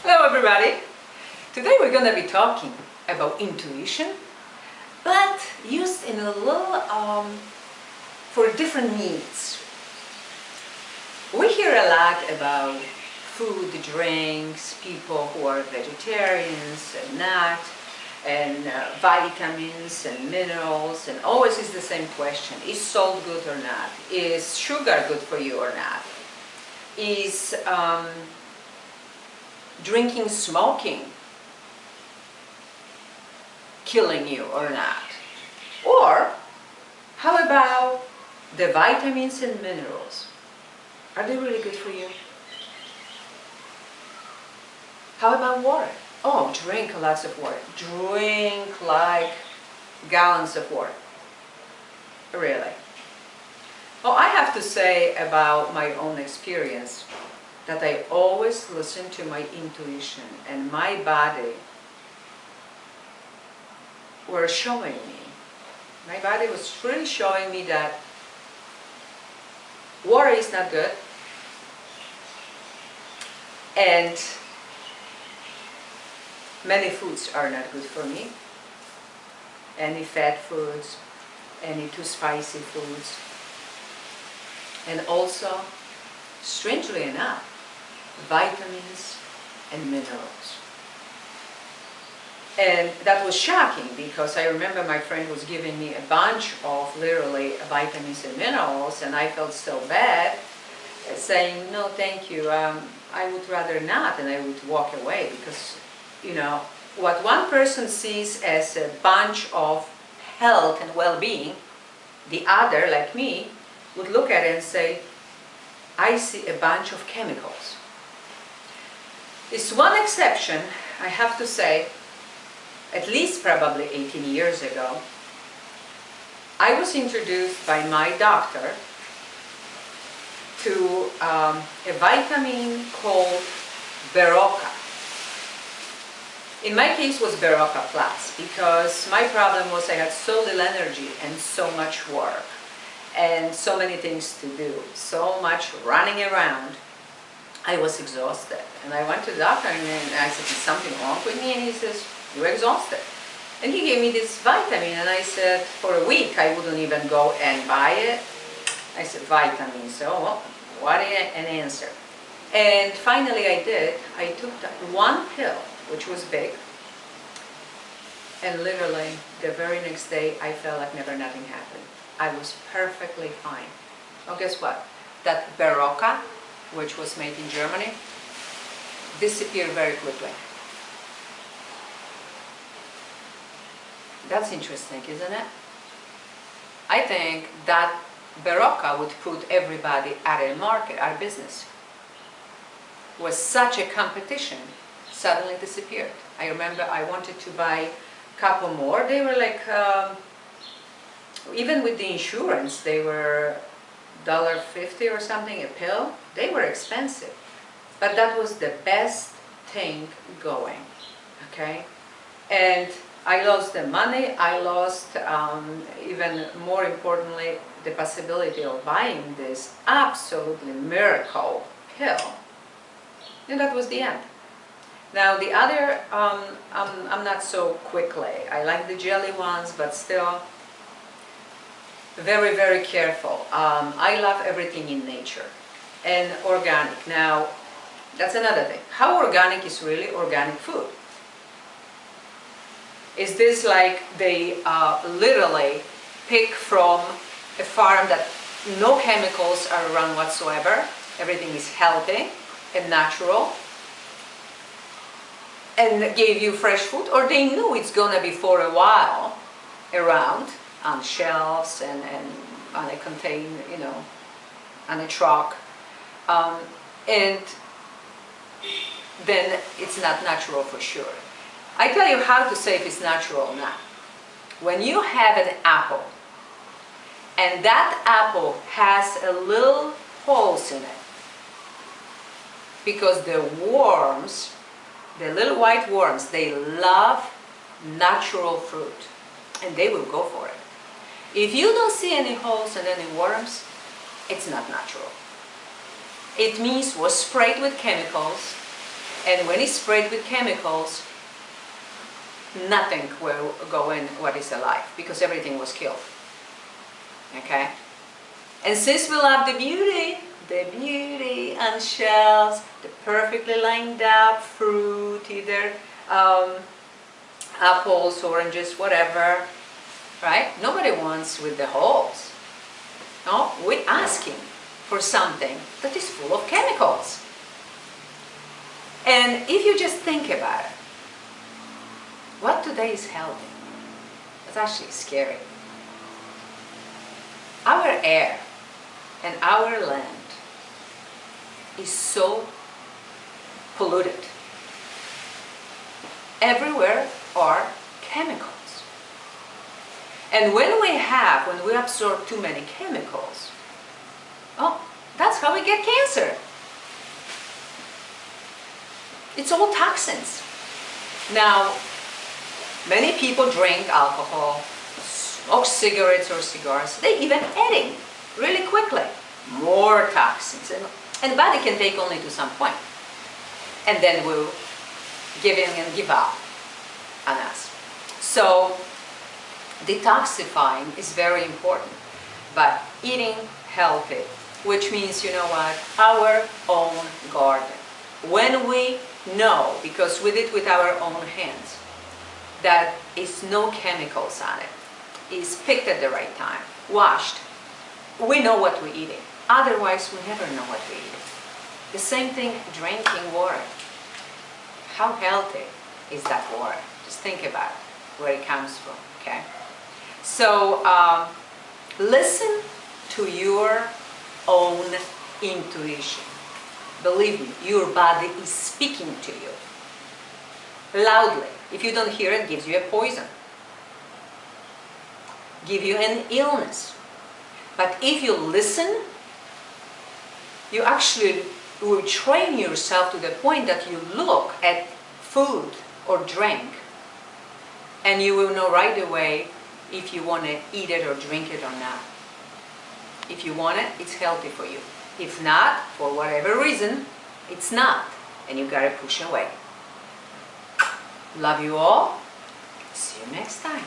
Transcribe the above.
Hello everybody! Today we're going to be talking about intuition, but used in a little for different needs. We hear a lot about food, drinks, people who are vegetarians and not, and vitamins and minerals, and always is the same question: is salt good or not? Is sugar good for you or not? Is drinking, smoking killing you or not? Or how about the vitamins and minerals? Are they really good for you? How about water? Oh, drink lots of water. Drink like gallons of water. Really? Well, I have to say about my own experience that I always listen to my intuition, and my body were showing me. My body was really showing me that water is not good, and many foods are not good for me. Any fat foods, any too spicy foods, and also, strangely enough, vitamins and minerals. And that was shocking, because I remember my friend was giving me a bunch of literally vitamins and minerals, and I felt so bad, saying, no thank you, I would rather not, and I would walk away, because you know what one person sees as a bunch of health and well-being, the other, like me, would look at it and say, I see a bunch of chemicals. There's one exception, I have to say. At least probably 18 years ago, I was introduced by my doctor to a vitamin called Berocca. In my case, it was Berocca Plus, because my problem was I had so little energy and so much work and so many things to do, so much running around. I was exhausted, and I went to the doctor and I said, is something wrong with me? And he says, you're exhausted. And he gave me this vitamin, and I said, for a week I wouldn't even go and buy it. I said, vitamins, so well, what an answer. And finally I did. I took one pill, which was big, and literally the very next day I felt like never nothing happened. I was perfectly fine. Well, guess what? That Berocca, which was made in Germany, disappeared very quickly. That's interesting, isn't it? I think that Berocca would put everybody at a market, our business. Was such a competition, suddenly disappeared. I remember I wanted to buy a couple more. They were like, even with the insurance, they were $1.50 or something a pill. They were expensive, but that was the best thing going, okay? And I lost the money, I lost, even more importantly, the possibility of buying this absolutely miracle pill. And that was the end. Now the other, I'm not so quickly. I like the jelly ones, but still very, very careful. I love everything in nature and organic. Now, that's another thing. How organic is really organic food? Is this like they literally pick from a farm that no chemicals are around whatsoever, everything is healthy and natural, and gave you fresh food? Or they knew it's gonna be for a while around on shelves and on a container, you know, on a truck, and then it's not natural for sure. I tell you how to say if it's natural or not. When you have an apple, and that apple has a little holes in it, because the worms, the little white worms, they love natural fruit, and they will go for it. If you don't see any holes and any worms, it's not natural. It means it was sprayed with chemicals, And when it's sprayed with chemicals, nothing will go in what is alive, because everything was killed. Okay? And since we love the beauty on shelves, the perfectly lined up fruit, either apples, oranges, whatever, right? Nobody wants with the holes. No, we're asking for something that is full of chemicals. And if you just think about it, what today is healthy? It's actually scary. Our air and our land is so polluted. Everywhere are chemicals. And when we absorb too many chemicals, oh, that's how we get cancer. It's all toxins. Now, many people drink alcohol, smoke cigarettes or cigars. They even eating really quickly. More toxins. And the body can take only to some point. And then we'll give in and give up on us. So, detoxifying is very important. But eating healthy, which means, you know what, our own garden. When we know, because we did with our own hands, that is no chemicals on it, is picked at the right time, washed, we know what we're eating. Otherwise, we never know what we're eating. The same thing, drinking water. How healthy is that water? Just think about it, where it comes from, okay? So, listen to your own intuition. Believe me, your body is speaking to you loudly. If you don't hear it, it gives you a poison, give you an illness. But if you listen, you actually will train yourself to the point that you look at food or drink and you will know right away if you want to eat it or drink it or not. If you want it, it's healthy for you. If not, for whatever reason, it's not, and you gotta push away. Love you all. See you next time.